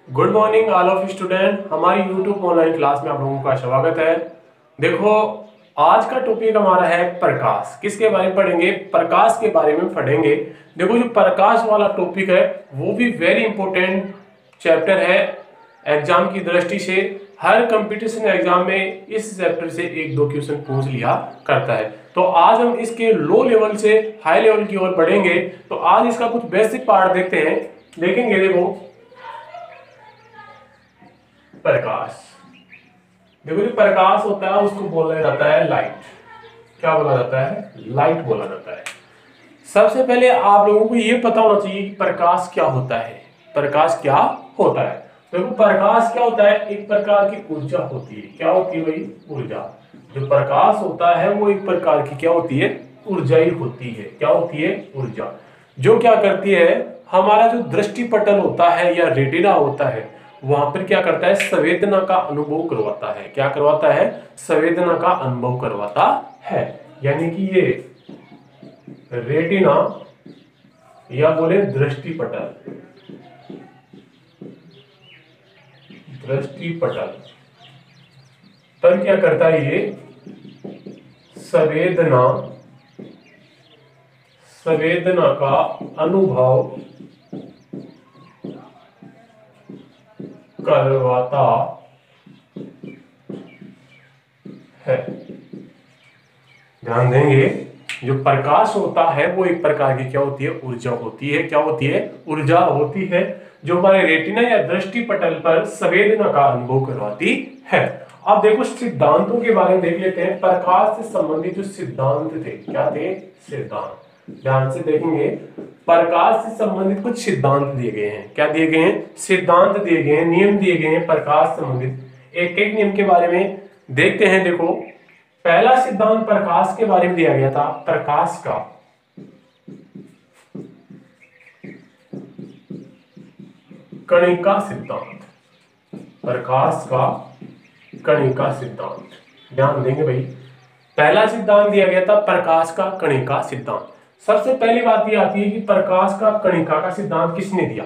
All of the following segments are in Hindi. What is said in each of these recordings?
Good morning all of student. हमारी यूट्यूब ऑनलाइन क्लास में आप लोगों का स्वागत है। देखो, आज का टॉपिक हमारा है प्रकाश। किसके बारे में पढ़ेंगे? प्रकाश के बारे में पढ़ेंगे। देखो, जो प्रकाश वाला टॉपिक है वो भी वेरी इंपॉर्टेंट चैप्टर है एग्जाम की दृष्टि से। हर कंपटीशन एग्जाम में इस चैप्टर से एक दो क्वेश्चन पूछ लिया करता है। तो आज हम इसके लो लेवल से हाई लेवल की ओर बढ़ेंगे। तो आज इसका कुछ बेसिक पार्ट देखते हैं, देखेंगे। देखो, प्रकाश। देखो, जो प्रकाश होता है उसको बोला जाता है लाइट। क्या बोला जाता है? लाइट बोला जाता है। सबसे पहले आप लोगों को यह पता होना चाहिए कि प्रकाश क्या होता है। प्रकाश क्या होता है? देखो, प्रकाश क्या होता है? एक प्रकार की ऊर्जा होती है। क्या होती है भाई? ऊर्जा। जो प्रकाश होता है वो एक प्रकार की क्या होती है? ऊर्जा ही होती है। क्या होती है? ऊर्जा। जो क्या करती है, हमारा जो दृष्टिपटल होता है या रेटिना होता है, वहां पर क्या करता है? संवेदना का अनुभव करवाता है। क्या करवाता है? संवेदना का अनुभव करवाता है। यानी कि ये रेटिना या बोले दृष्टिपटल, दृष्टिपटल पर क्या करता है? ये संवेदना संवेदना का अनुभव करवाता है। ध्यान देंगे, जो प्रकाश होता है वो एक प्रकार की क्या होती है? ऊर्जा होती है। क्या होती है? ऊर्जा होती है, जो हमारे रेटिना या दृष्टिपटल पर संवेदना का अनुभव करवाती है। अब देखो, सिद्धांतों के बारे में देख लेते हैं। प्रकाश से संबंधित जो सिद्धांत थे, क्या थे? सिद्धांत। ध्यान से देखेंगे, प्रकाश से संबंधित कुछ सिद्धांत दिए गए हैं। क्या दिए गए हैं? सिद्धांत दिए गए हैं, नियम दिए गए हैं प्रकाश से संबंधित। एक एक नियम के बारे में देखते हैं। देखो, पहला सिद्धांत प्रकाश के बारे में दिया गया था। प्रकाश का कणिका सिद्धांत। प्रकाश का कणिका सिद्धांत। ध्यान देंगे भाई, पहला सिद्धांत दिया गया था प्रकाश का कणिका सिद्धांत। सबसे पहली बात ये आती है कि प्रकाश का कणिका का सिद्धांत किसने दिया?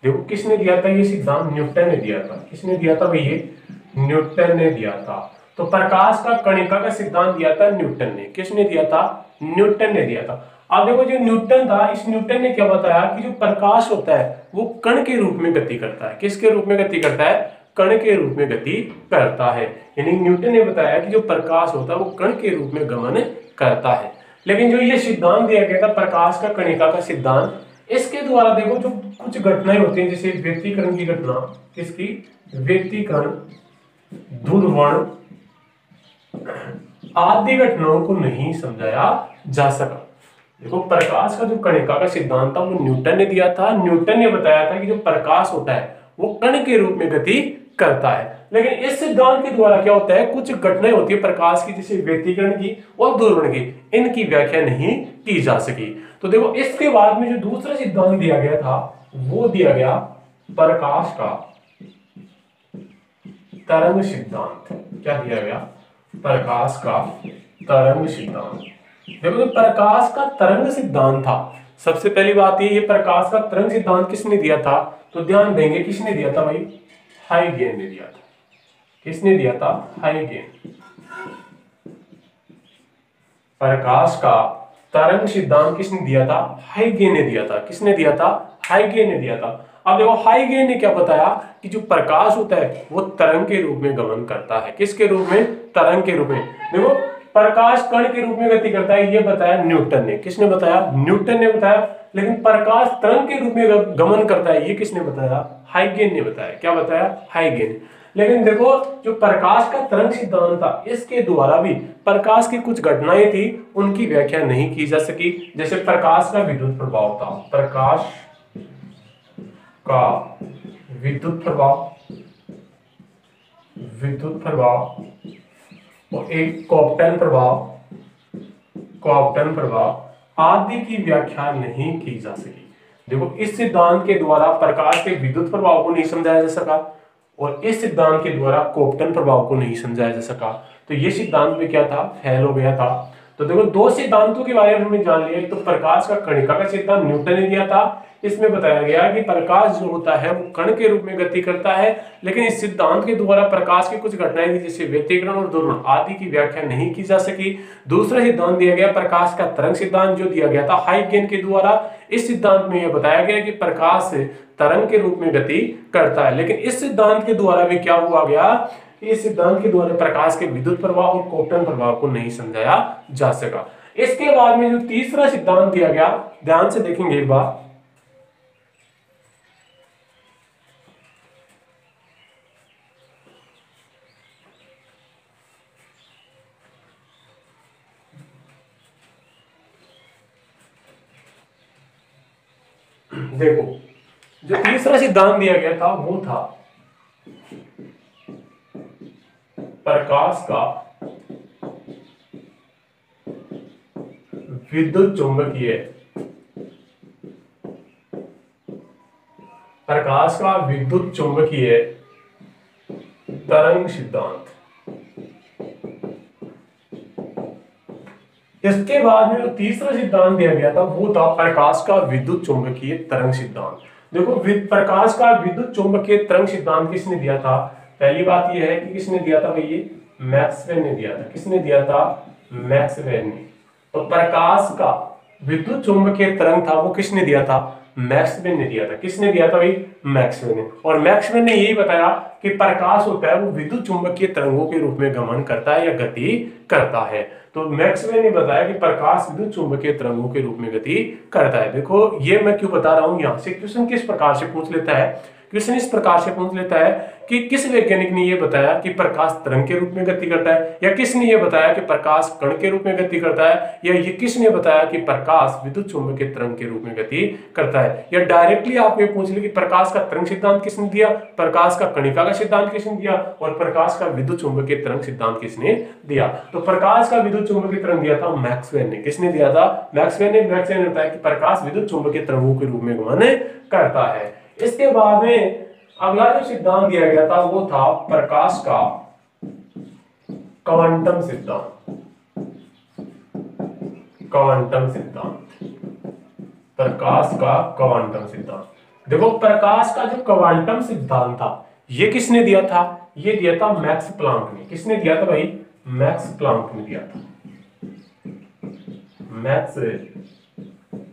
देखो, किसने दिया था ये सिद्धांत? न्यूटन ने दिया था। किसने दिया था भाई? ये न्यूटन ने दिया था। तो प्रकाश का कणिका का सिद्धांत दिया था न्यूटन ने। किसने दिया था? न्यूटन ने दिया था। अब देखो, जो न्यूटन था, इस न्यूटन ने क्या बताया कि जो प्रकाश होता है वो कण के रूप में गति करता है। किसके रूप में गति करता है? कण के रूप में गति करता है। यानी न्यूटन ने बताया कि जो प्रकाश होता है वो कण के रूप में गमन करता है। लेकिन जो ये सिद्धांत दिया गया था प्रकाश का कणिका का सिद्धांत, इसके द्वारा देखो जो कुछ घटनाएं होती हैं, जैसे व्यतिकरण की घटना। किसकी? व्यतिकरण, ध्रुवण आदि घटनाओं को नहीं समझाया जा सका। देखो, प्रकाश का जो कणिका का सिद्धांत था वो न्यूटन ने दिया था। न्यूटन ने बताया था कि जो प्रकाश होता है वो कण के रूप में गति करता है। लेकिन इस सिद्धांत के द्वारा क्या होता है? कुछ घटनाएं होती है प्रकाश की, जैसे व्यतिकरण की और ध्रुवण की, इनकी व्याख्या नहीं की जा सकी। तो देखो, इसके बाद में जो दूसरा सिद्धांत दिया गया था वो दिया गया प्रकाश का तरंग सिद्धांत। क्या दिया गया? प्रकाश का तरंग सिद्धांत। देखो, जो प्रकाश का तरंग सिद्धांत था, सबसे पहली बात ये प्रकाश का तरंग सिद्धांत किसने दिया था? तो ध्यान देंगे, किसने दिया था भाई? हाइगेन ने दिया था। किसने दिया था? हाइगेन। प्रकाश का तरंग सिद्धांत किसने दिया था? हाइगेन ने दिया था। किसने दिया था? हाइगेन ने दिया था। अब देखो, हाइगेन ने क्या बताया कि जो प्रकाश होता है वो तरंग के रूप में गमन करता है। किसके रूप में? तरंग के रूप में। देखो, प्रकाश कण के रूप में गति करता है, ये बताया न्यूटन ने। किसने बताया? न्यूटन ने बताया। लेकिन प्रकाश तरंग के रूप में गमन करता है, ये किसने बताया? हाइगेन ने बताया। क्या बताया? हाइगेन। लेकिन देखो, जो प्रकाश का तरंग सिद्धांत था, इसके द्वारा भी प्रकाश की कुछ घटनाएं थी, उनकी व्याख्या नहीं की जा सकी। जैसे प्रकाश का विद्युत प्रभाव था। प्रकाश का विद्युत प्रभाव, विद्युत प्रभाव और एक कॉप्टन प्रभाव, कॉप्टन प्रभाव आदि की व्याख्या नहीं की जा सकी। देखो, इस सिद्धांत के द्वारा प्रकाश के विद्युत प्रभाव को नहीं समझाया जा सका और इस सिद्धांत के द्वारा कॉप्टन प्रभाव को नहीं समझाया जा सका। तो ये सिद्धांत में क्या था? फेल हो गया था। तो देखो दो सिद्धांतों के बारे में हमने जान लिया। तो प्रकाश का कणिका का सिद्धांत न्यूटन ने दिया था। इसमें बताया गया कि प्रकाश जो होता है वो कण के रूप में गति करता है, लेकिन इस सिद्धांत के द्वारा प्रकाश की कुछ घटनाएं थी जैसे व्यतिकरण और ध्रुवण आदि की व्याख्या नहीं की जा सकी। दूसरा सिद्धांत दिया गया प्रकाश का तरंग सिद्धांत, जो दिया गया था हाइगेन के द्वारा। इस सिद्धांत में यह बताया गया कि प्रकाश तरंग के रूप में गति करता है, लेकिन इस सिद्धांत के द्वारा भी क्या हुआ गया, इस सिद्धांत के द्वारा प्रकाश के विद्युत प्रभाव और क्वांटम प्रभाव को नहीं समझाया जा सका। इसके बाद में जो तीसरा सिद्धांत दिया गया, ध्यान से देखेंगे एक बार, देखो जो तीसरा सिद्धांत दिया गया था वो था प्रकाश का विद्युत चुंबकीय, प्रकाश का विद्युत चुंबकीय तरंग सिद्धांत। इसके बाद में जो तीसरा सिद्धांत दिया गया था वो था प्रकाश का विद्युत चुंबकीय तरंग सिद्धांत। देखो प्रकाश का विद्युत चुंबकीय तरंग सिद्धांत किसने दिया था? पहली बात यह है कि किसने दिया था भाई, ये मैक्सवेल ने दिया था। किसने दिया था? मैक्सवेल ने। तो प्रकाश का विद्युत चुंबकीय तरंग था वो किसने दिया था? मैक्सवेल ने दिया था। किसने दिया था भाई? मैक्सवेल ने। और मैक्सवेल ने यही बताया कि प्रकाश होता है वो विद्युत चुंबकीय तरंगों के रूप में गमन करता है या गति करता है। तो मैक्सवेल ने बताया कि प्रकाश विद्युत चुंबकीय तरंगों के रूप में गति करता है। देखो ये मैं क्यों बता रहा हूं, यहां से क्वेश्चन किस प्रकार से पूछ लेता है, क्वेश्चन इस प्रकार से पूछ लेता है कि किस वैज्ञानिक ने यह बताया कि प्रकाश तरंग के रूप में गति करता है, या किसने यह बताया कि प्रकाश कण के रूप में गति करता है, या ये किसने बताया कि प्रकाश विद्युत चुंबकीय तरंग के रूप में गति करता है। या डायरेक्टली आपको ये पूछ ले कि प्रकाश का तरंग सिद्धांत किसने दिया, प्रकाश का कणिका का सिद्धांत किसने दिया, और प्रकाश का विद्युत चुंबकीय तरंग सिद्धांत किसने दिया। तो प्रकाश का विद्युत चुंबकीय तरंग दिया था मैक्सवेल ने। किसने दिया था? मैक्सवेल ने। मैक्सवेल ने बताया कि प्रकाश विद्युत चुंबकीय तरंगों के रूप में गमन करता है। इसके बाद में अगला जो सिद्धांत दिया गया था वो था प्रकाश का क्वांटम सिद्धांत। क्वांटम सिद्धांत, प्रकाश का क्वांटम सिद्धांत। देखो प्रकाश का जो क्वांटम सिद्धांत था ये किसने दिया था? ये दिया था मैक्स प्लांक ने। किसने दिया था भाई? मैक्स प्लांक ने दिया था। मैक्स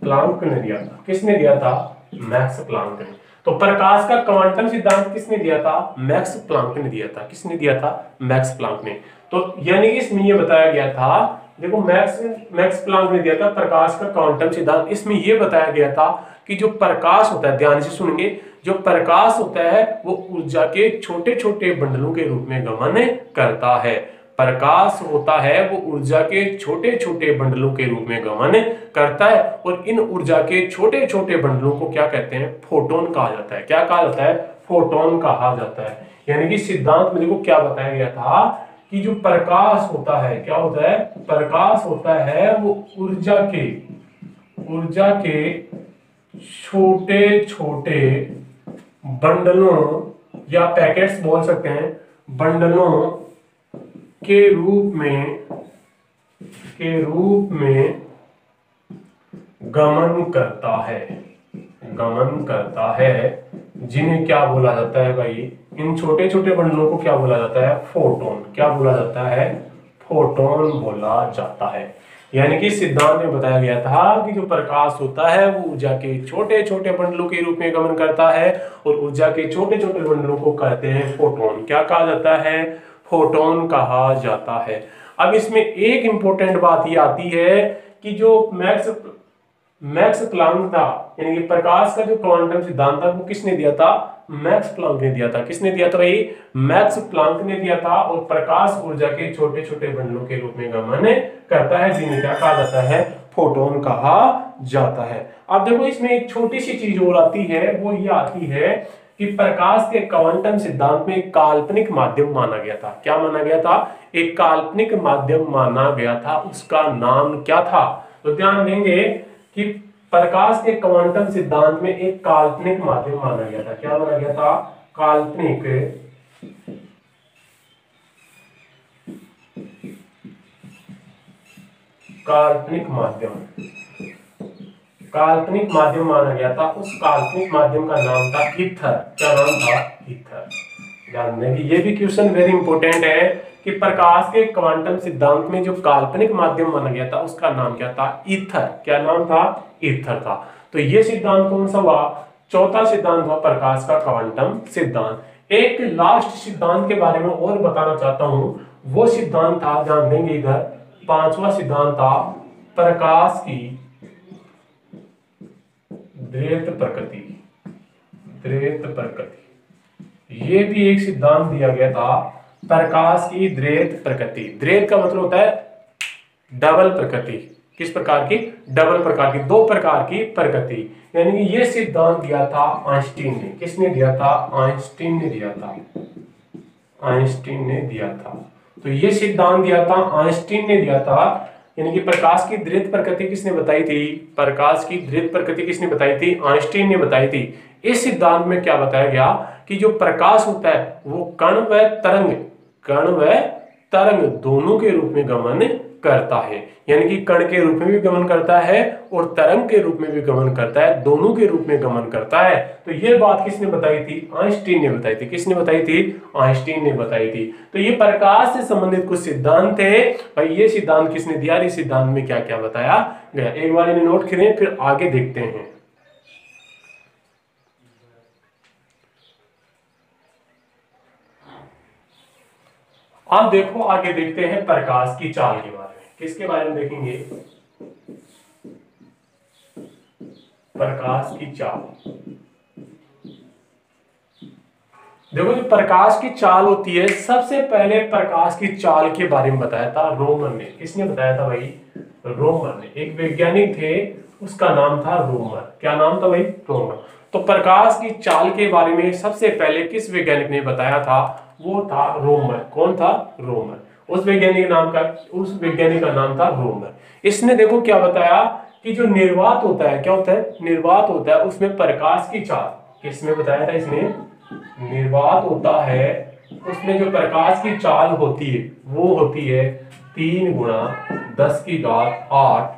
प्लांक ने दिया था। किसने दिया था? मैक्स प्लांक ने। तो प्रकाश का क्वांटम सिद्धांत किसने दिया था? मैक्स प्लांक ने दिया था। किसने दिया था? मैक्स प्लांक ने। तो यानी कि इसमें यह बताया गया था, देखो मैक्स प्लांक ने दिया था प्रकाश का क्वांटम सिद्धांत। इसमें यह बताया गया था कि जो प्रकाश होता है, ध्यान से सुनेंगे, जो प्रकाश होता है वो ऊर्जा के छोटे छोटे बंडलों के रूप में गमन करता है। प्रकाश होता है वो ऊर्जा के छोटे छोटे बंडलों के रूप में गमन करता है, और इन ऊर्जा के छोटे छोटे बंडलों को क्या कहते हैं? फोटोन कहा जाता है। क्या कहा जाता है? फोटोन कहा जाता है। यानी कि सिद्धांत में देखो क्या बताया गया था कि जो प्रकाश होता है, क्या होता है? प्रकाश होता है वो ऊर्जा के छोटे छोटे बंडलों या पैकेट्स बोल सकते हैं, बंडलों के रूप में गमन करता है, जिन्हें क्या बोला जाता है भाई? इन छोटे छोटे बंडलों को क्या बोला जाता है? फोटोन। क्या बोला जाता है? फोटोन बोला जाता है। यानी कि सिद्धांत में बताया गया था कि जो प्रकाश होता है वो ऊर्जा के छोटे छोटे बंडलों के रूप में गमन करता है, और ऊर्जा के छोटे छोटे बंडलों को कहते हैं फोटोन। क्या कहा जाता है? फोटोन कहा जाता है। अब इसमें एक इंपॉर्टेंट बात ये आती है कि जो मैक्स प्लांक था, यानी कि प्रकाश का जो क्वांटम सिद्धांत था वो किसने दिया था? मैक्स प्लांक ने दिया था। किसने दिया था भाई? मैक्स प्लांक ने दिया था। और प्रकाश ऊर्जा के छोटे छोटे बंडलों के रूप में गमन करता है, जिन्हें क्या कहा जाता है? फोटोन कहा जाता है। अब देखो इसमें एक छोटी सी चीज और आती है, वो ये आती है कि प्रकाश के क्वांटम सिद्धांत में एक काल्पनिक माध्यम माना गया था। क्या माना गया था? एक काल्पनिक माध्यम माना गया था। उसका नाम क्या था? तो ध्यान देंगे कि प्रकाश के क्वांटम सिद्धांत में एक काल्पनिक माध्यम माना गया था। क्या माना गया था? काल्पनिक काल्पनिक माध्यम, काल्पनिक माध्यम माना गया था। उस काल्पनिक माध्यम का नाम था ईथर। क्या नाम था? ईथर। ध्यान दें कि ये भी क्वेश्चन वेरी इंपॉर्टेंट है कि प्रकाश के क्वांटम सिद्धांत में जो काल्पनिक माध्यम माना गया था उसका नाम क्या था? ईथर। क्या नाम था? ईथर था। तो ये सिद्धांत कौन सा हुआ? चौथा सिद्धांत हुआ प्रकाश का क्वांटम सिद्धांत। एक लास्ट सिद्धांत के बारे में और बताना चाहता हूं, वो सिद्धांत था, ध्यान देंगे इधर, पांचवा सिद्धांत था प्रकाश की द्वैत प्रकृति। द्वैत प्रकृति, ये भी एक सिद्धांत दिया गया था, प्रकाश की द्वैत प्रकृति। द्वैत का मतलब होता है डबल प्रकृति। किस प्रकार की? डबल प्रकार की, दो प्रकार की प्रकृति। यानी कि ये सिद्धांत दिया था आइंस्टीन ने। किसने दिया था? आइंस्टीन ने दिया था। आइंस्टीन ने दिया था। तो ये सिद्धांत दिया था आइंस्टीन ने दिया था। यानी कि प्रकाश की द्वैत प्रकृति किसने बताई थी? प्रकाश की द्वैत प्रकृति किसने बताई थी? आइंस्टीन ने बताई थी। इस सिद्धांत में क्या बताया गया कि जो प्रकाश होता है वो कण व तरंग, कण व तरंग दोनों के रूप में गमन करता है। यानी कि कण के रूप में भी गमन करता है और तरंग के रूप में भी गमन करता है, दोनों के रूप में गमन करता है। तो ये बात किसने बताई थी? आइंस्टीन ने बताई थी। किसने बताई थी? आइंस्टीन ने बताई थी। तो ये प्रकाश से संबंधित कुछ सिद्धांत थे भाई। ये सिद्धांत किसने दिया? इस सिद्धांत में क्या क्या बताया गया, एक बार इन्हें नोट करें, फिर आगे देखते हैं। अब देखो आगे देखते हैं प्रकाश की चाल के बारे में। किसके बारे में देखेंगे? प्रकाश की चाल। देखो जो प्रकाश की चाल होती है, सबसे पहले प्रकाश की चाल के बारे में बताया था रोमन ने। किसने बताया था भाई? रोमन ने। एक वैज्ञानिक थे, उसका नाम था रोमन। क्या नाम था भाई? रोमन। तो प्रकाश की चाल के बारे में सबसे पहले किस वैज्ञानिक ने बताया था? वो था रोमन। कौन था? रोमन। उस वैज्ञानिक का नाम था रोमन। इसने देखो क्या बताया कि जो निर्वात होता है, क्या होता है? निर्वात होता है, उसमें प्रकाश की चाल, किसमें बताया था इसने? निर्वात होता है, उसमें जो प्रकाश की चाल होती है वो होती है 3 गुणा 10⁸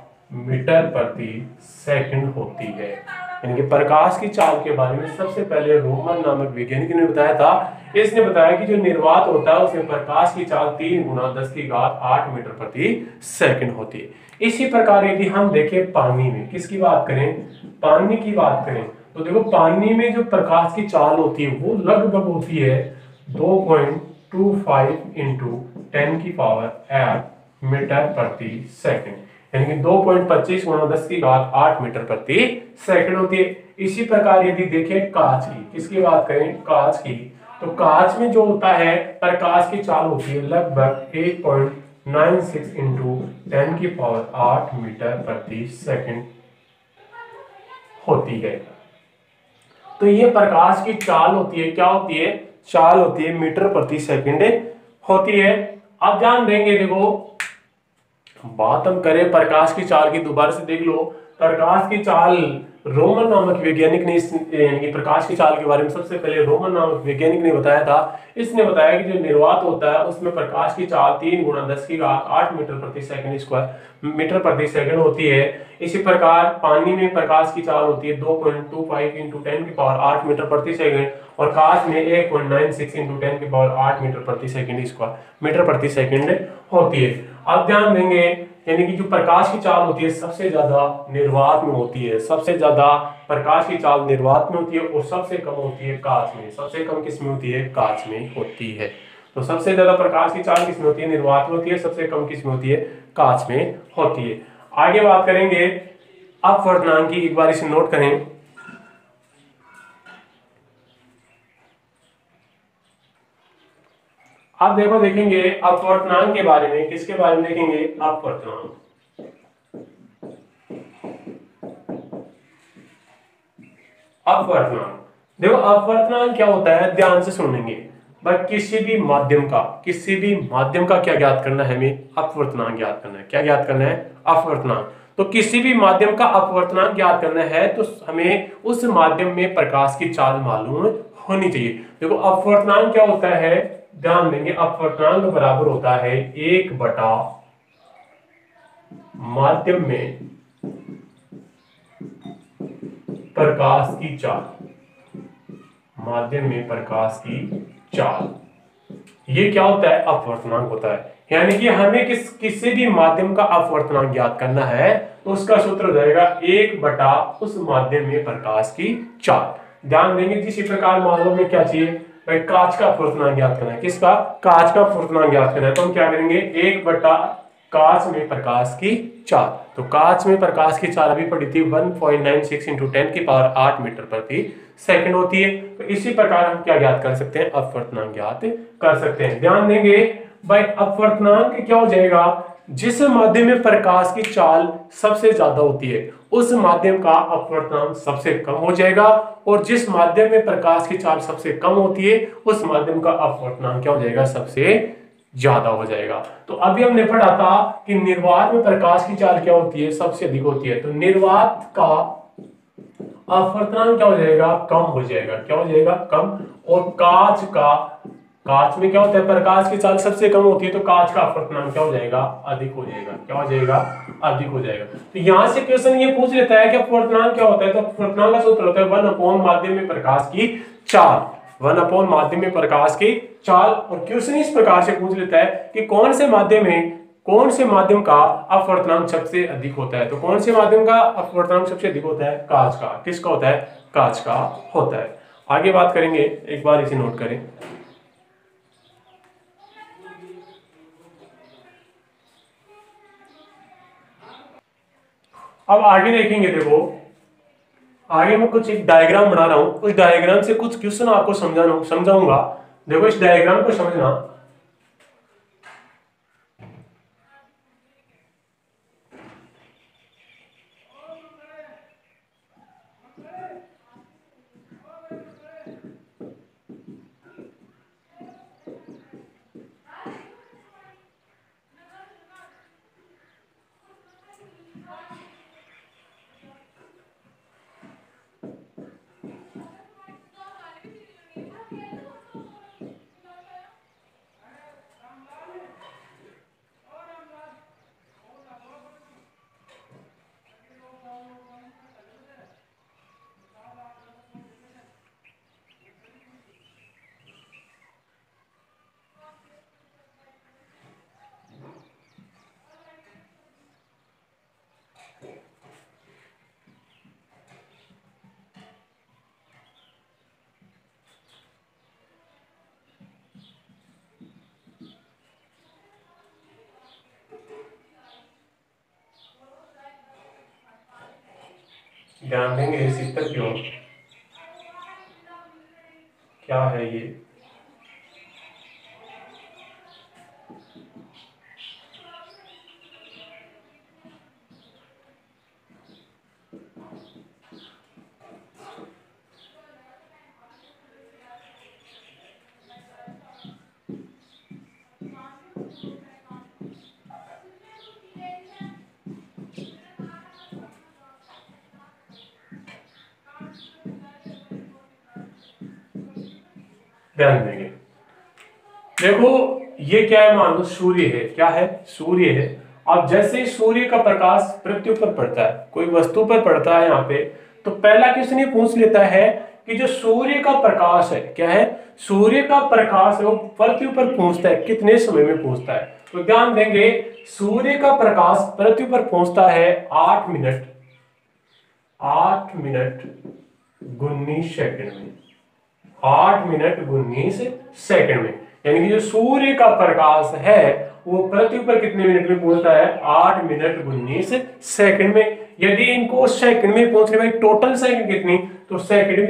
मीटर प्रति सेकंड होती है। यानी कि प्रकाश की चाल के बारे में सबसे पहले रोमन नामक वैज्ञानिक ने बताया था। इसने बताया कि जो निर्वात होता है उसमें प्रकाश की चाल 3 गुणा 10⁸ मीटर प्रति सेकंड होती है। इसी प्रकार यदि हम देखें पानी में, किसकी बात करें? पानी की बात करें तो देखो पानी में जो प्रकाश की चाल होती है वो लगभग होती है 2.25 इंटू 10⁸ मीटर प्रति सेकंड। यानी कि 2.25 गुणा 10⁸ मीटर प्रति सेकंड होती है। इसी प्रकार यदि देखें कांच की, किसकी बात करें? कांच की, तो कांच में जो होता है प्रकाश की चाल होती है लगभग 8.96 इंटू 10⁸ मीटर प्रति सेकंड होती है। तो ये प्रकाश की चाल होती है। क्या होती है? चाल होती है, मीटर प्रति सेकंड होती है। अब ध्यान देंगे, देखो बात हम करें प्रकाश की चाल की, दोबारा से देख लो। प्रकाश की चाल रोमन नामक वैज्ञानिक ने यानी कि प्रकाश की चाल के बारे में सबसे पहले रोमन नामक वैज्ञानिक ने बताया था। इसने बताया कि जो निर्वात होता है उसमें प्रकाश की चाल 3 गुणा 10⁸ मीटर प्रति सेकंड स्क्वायर मीटर प्रति सेकंड होती है। इसी प्रकार पानी में प्रकाश की चाल होती है 2.25 इंटू 10⁸ मीटर प्रति सेकंड और कांच में 1.96 इंटू 10⁸ मीटर प्रति सेकंड स्क्वायर मीटर प्रति सेकंड होती है। अब ध्यान देंगे, यानी कि जो प्रकाश की चाल होती है सबसे ज्यादा निर्वात में होती है। सबसे ज्यादा प्रकाश की चाल निर्वात में होती है और सबसे कम होती है कांच में। सबसे कम किस में होती है? कांच में होती है। तो सबसे ज्यादा प्रकाश की चाल किस में होती है? निर्वात में होती है। सबसे कम किस में होती है? कांच में होती है। आगे बात करेंगे अपवर्तनांक की, एक बार इसे नोट करें। अब देखो देखेंगे अपवर्तनांक के बारे में। किसके बारे में देखेंगे? अपवर्तनांक। अपवर्तनांक, देखो अपवर्तनांक क्या होता है, ध्यान से सुनेंगे। बट किसी भी माध्यम का क्या ज्ञात करना है? हमें अपवर्तनांक ज्ञात करना है। क्या ज्ञात करना है? अपवर्तनांक। तो किसी भी माध्यम का अपवर्तनांक ज्ञात करना है तो हमें उस माध्यम में प्रकाश की चाल मालूम होनी चाहिए। देखो अपवर्तनांक क्या होता है, ध्यान देंगे, अपवर्तनांक बराबर होता है 1/, माध्यम में प्रकाश की चाल, माध्यम में प्रकाश की चाल, ये क्या होता है? अपवर्तनांक होता है। यानी कि हमें किसी भी माध्यम का अपवर्तनांक ज्ञात करना है तो उसका सूत्र हो जाएगा 1 बटा उस माध्यम में प्रकाश की चाल। ध्यान देंगे इसी प्रकार मान लो में क्या चाहिए भाई, कांच का अपवर्तनांक ज्ञात करना है। किसका? कांच का अपवर्तनांक ज्ञात करना है। तो हम क्या करेंगे, 1 बटा कांच में प्रकाश की चाल। तो कांच में प्रकाश की चाल अभी पड़ी थी 1.96 इंटू 10 की पावर 8 मीटर प्रति सेकंड होती है। तो इसी प्रकार हम क्या ज्ञात कर सकते हैं? अपवर्तनांक ज्ञात कर सकते हैं। ध्यान देंगे भाई, अपवर्तनांक क्या हो जाएगा? जिस माध्यम में प्रकाश की चाल सबसे ज्यादा होती है उस माध्यम का अपवर्तनांक सबसे कम हो जाएगा, और जिस माध्यम में प्रकाश की चाल सबसे कम होती है उस माध्यम का अपवर्तनांक क्या हो जाएगा? सबसे ज्यादा हो जाएगा। तो अभी हमने पढ़ा था कि निर्वात में प्रकाश की चाल क्या होती है? सबसे अधिक होती है। तो निर्वात का अपवर्तनांक क्या हो जाएगा? कम हो जाएगा। क्या हो जाएगा? कम। और कांच में क्या होता है? प्रकाश की चाल सबसे कम होती है, तो कांच का अपवर्तनांक क्या हो जाएगा? अधिक हो जाएगा। क्या हो जाएगा? अधिक हो जाएगा। तो यहां से क्वेश्चन ये पूछ लेता है कि अपवर्तनांक क्या होता है? तो अपवर्तनांक का सूत्र होता है 1 माध्यम में प्रकाश की चाल, 1 माध्यम में प्रकाश की चाल। और क्वेश्चन इस प्रकार से पूछ लेता है कि कौन से माध्यम का अपवर्तनांक सबसे अधिक होता है? तो कौन से माध्यम का अपवर्तनांक सबसे अधिक होता है? कांच का। किसका होता है? कांच का होता है। आगे बात करेंगे, एक बार इसे नोट करें। अब आगे देखेंगे, देखो आगे मैं कुछ एक डायग्राम बना रहा हूं, उस डायग्राम से कुछ क्वेश्चन आपको समझाऊंगा। देखो इस डायग्राम को समझना। ध्यान देंगे शीतल की ओर। क्या है ये? ध्यान देंगे, देखो ये क्या है? मान लो सूर्य है। क्या है? सूर्य है। अब जैसे सूर्य का प्रकाश पृथ्वी पर पड़ता है, कोई वस्तु पर पड़ता है यहाँ पे, तो पहला क्वेश्चन ये पूछ लेता है कि जो सूर्य का प्रकाश है, क्या है? सूर्य का प्रकाश है वो पृथ्वी पर पहुंचता है, कितने समय में पहुंचता है? तो ध्यान देंगे, सूर्य का प्रकाश पृथ्वी पर पहुंचता है 8 मिनट 19 सेकंड में। 8 मिनट 19 सेकंड में। यानी कि जो सूर्य का प्रकाश है वो पृथ्वी पर कितने मिनट में पहुंचता है? 8 मिनट 19 सेकंड में। यदि इनको सेकंड में पहुंचने में टोटल सेकंड कितनी, तो सेकंड में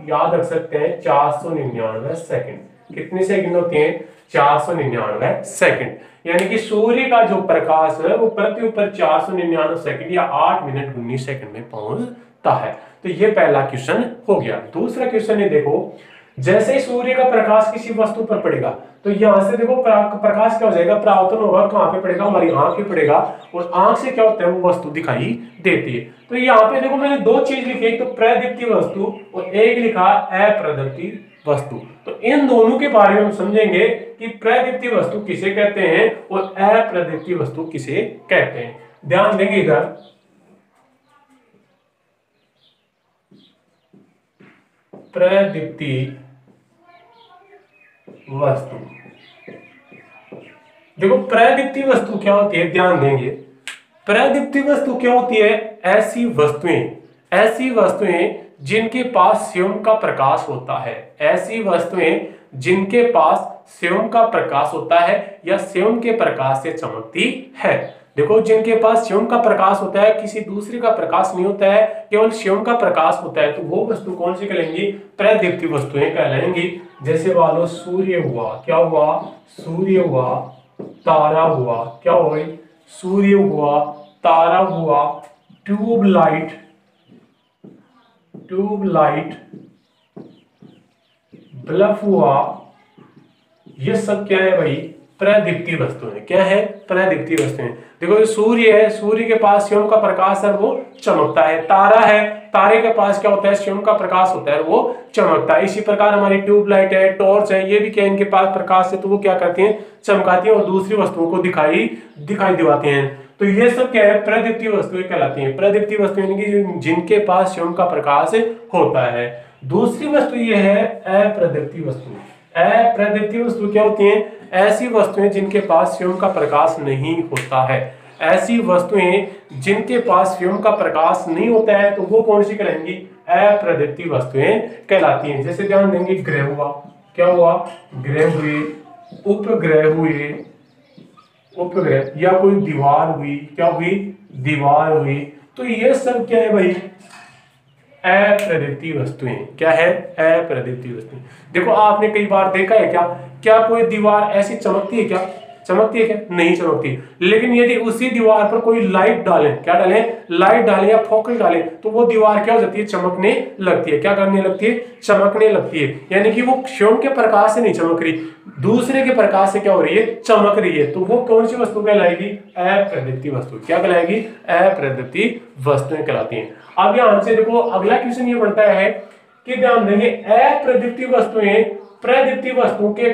याद रख सकते हैं 499 सेकंड। कितने सेकंड होते हैं? 499 सेकंड। यानी कि सूर्य का जो प्रकाश है वो पृथ्वी पर 499 सेकंड या 8 मिनट 19 सेकंड में पहुंचता है। तो ये पहला क्वेश्चन हो गया। दूसरा क्वेश्चन है, देखो जैसे ही सूर्य का प्रकाश किसी वस्तु पर पड़ेगा तो यहां से देखो प्रकाश क्या हो जाएगा? परावर्तन होगा। कहां पे पड़ेगा? हमारी आंख पे पड़ेगा, और आंख से क्या होता है? वो वस्तु दिखाई देती है। तो यहाँ पे देखो मैंने दो चीज लिखी, एक तो प्रदीप्ति वस्तु और एक लिखा अप्रदीप्ति वस्तु। तो इन दोनों के बारे में हम समझेंगे कि प्रदीप्ति वस्तु किसे कहते हैं और अप्रदीप्ति वस्तु किसे कहते हैं। ध्यान देंगे इधर, प्रदीप्ति वस्तु। देखो प्रदीप्ति वस्तु क्या होती है, ध्यान देंगे, प्रदीप्ति वस्तु क्या होती है, ऐसी वस्तुएं जिनके पास स्वयं का प्रकाश होता है, ऐसी वस्तुएं जिनके पास स्वयं का प्रकाश होता है या स्वयं के प्रकाश से चमकती है। देखो जिनके पास स्वयं का प्रकाश होता है, किसी दूसरे का प्रकाश नहीं होता है, केवल स्वयं का प्रकाश होता है, तो वो वस्तु कौन सी कहलाएंगी, प्रदीप्ति वस्तुएं कहलाएंगी। जैसे मान लो सूर्य हुआ, क्या हुआ, सूर्य हुआ, तारा हुआ, क्या हो गई, सूर्य हुआ, तारा हुआ, ट्यूबलाइट, बल्ब हुआ, ये सब क्या है भाई, प्रदीप्ति वस्तुएं। क्या है, प्रदीप्ति वस्तुएं। देखो सूर्य है, सूर्य के पास स्वयं का प्रकाश है, वो चमकता है। तारा है, तारे के पास क्या होता है, स्वयं का प्रकाश होता है, वो चमकता है। इसी प्रकार हमारी ट्यूबलाइट है, टॉर्च है, ये भी क्या, इनके पास प्रकाश है, तो वो क्या करती हैं, चमकाती हैं और दूसरी वस्तुओं को दिखाई दिवाती हैं। तो ये सब क्या है, प्रदीप्ति वस्तुएं कहलाती हैं। प्रदीप्ति वस्तुएं जिनके पास स्वयं का प्रकाश होता है। दूसरी वस्तु ये है अप्रदीप्ति वस्तु। अप्रदीप्ति वस्तु क्या होती हैं, ऐसी वस्तुएं जिनके पास स्वयं का प्रकाश नहीं होता है। ऐसी वस्तुएं जिनके पास स्वयं का प्रकाश नहीं होता है, तो वो कौन सी कहलाएंगी, अप्रदीप्ति वस्तुएं कहलाती हैं। जैसे ध्यान देंगे, ग्रह हुआ, क्या हुआ, ग्रह हुए, उपग्रह हुए, उपग्रह, या कोई दीवार हुई, क्या हुई, दीवार हुई। तो ये सब क्या है भाई, अप्रदीप्ति वस्तुएं। क्या है, अप्रदीप्ति वस्तुएं। देखो आपने कई बार देखा है क्या कोई दीवार ऐसी चमकती है क्या, चमकती है क्या, नहीं चमकती। लेकिन यदि उसी दीवार पर कोई लाइट डालें, क्या डालें, लाइट डालें या फोकस डालें, तो वो दीवार क्या हो जाती है, चमकने लगती है। क्या करने लगती है, चमकने लगती है। यानी कि वो स्वयं के प्रकाश से नहीं चमक रही, दूसरे के प्रकाश से क्या हो रही है, चमक रही है। तो वो कौन सी वस्तु कहलाएगी, अप्रदीप्ति वस्तु। क्या कहलाएगी, अप्रदीप्ति वस्तुएं कहलाती हैं। अब यहां से देखो अगला क्वेश्चन ये बनता है कि ध्यान देंगे, अप्रदीप्ति वस्तुएं प्रदीप्ति वस्तुओं के